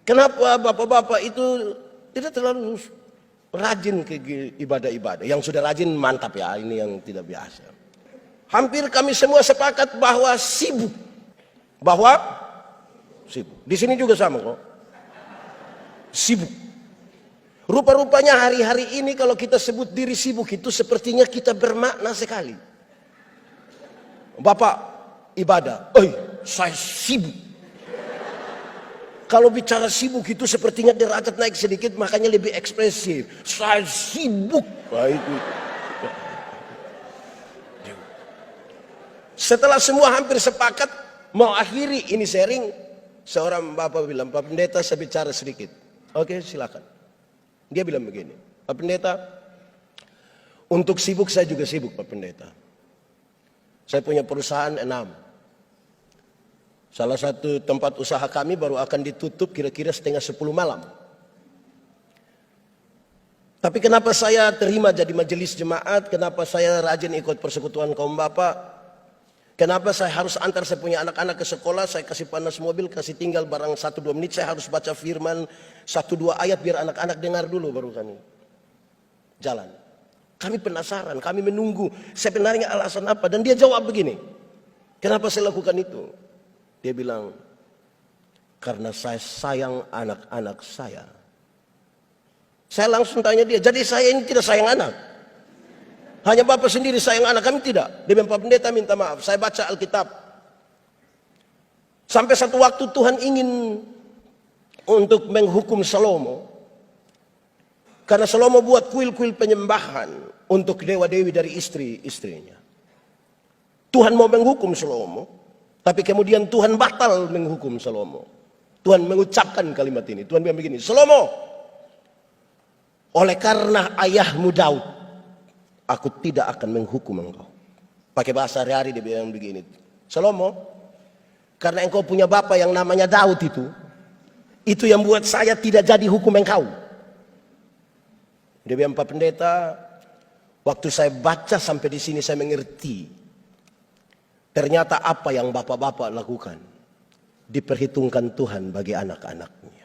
Kenapa bapak-bapak itu tidak terlalu rajin ke ibadah-ibadah? Yang sudah rajin mantap ya, ini yang tidak biasa. Hampir kami semua sepakat bahwa sibuk. Di sini juga sama kok. Sibuk. Rupa-rupanya hari-hari ini kalau kita sebut diri sibuk itu sepertinya kita bermakna sekali. Bapak ibadah, saya sibuk. Kalau bicara sibuk itu sepertinya derajat naik sedikit, makanya lebih ekspresif. Saya sibuk. Nah, itu. Setelah semua hampir sepakat mau akhiri ini sharing, seorang bapak bilang, Pak Pendeta saya bicara sedikit. Oke, silakan. Dia bilang begini, Pak Pendeta, untuk sibuk saya juga sibuk Pak Pendeta. Saya punya perusahaan 6. Salah satu tempat usaha kami baru akan ditutup kira-kira 9:30 malam. Tapi kenapa saya terima jadi majelis jemaat? Kenapa saya rajin ikut persekutuan kaum bapak? Kenapa saya harus antar saya punya anak-anak ke sekolah? Saya kasih panas mobil, kasih tinggal barang 1-2 menit. Saya harus baca firman 1-2 ayat biar anak-anak dengar dulu baru kami jalan. Kami penasaran, kami menunggu sebenarnya alasan apa. Dan dia jawab begini, kenapa saya lakukan itu? Dia bilang, karena saya sayang anak-anak saya. Saya langsung tanya dia, jadi saya ini tidak sayang anak? Hanya Bapak sendiri sayang anak, kami tidak? Dia bilang, Pak Pendeta minta maaf, saya baca Alkitab. Sampai satu waktu Tuhan ingin untuk menghukum Salomo. Karena Salomo buat kuil-kuil penyembahan untuk dewa-dewi dari istri-istrinya. Tuhan mau menghukum Salomo. Tapi kemudian Tuhan batal menghukum Salomo. Tuhan mengucapkan kalimat ini. Tuhan bilang begini, Salomo, oleh karena ayahmu Daud, aku tidak akan menghukum engkau. Pakai bahasa hari-hari dia bilang begini, Salomo, karena engkau punya bapak yang namanya Daud itu yang buat saya tidak jadi hukum engkau. Dia bilang, Pak Pendeta, waktu saya baca sampai di sini saya mengerti. Ternyata apa yang bapak-bapak lakukan diperhitungkan Tuhan bagi anak-anaknya.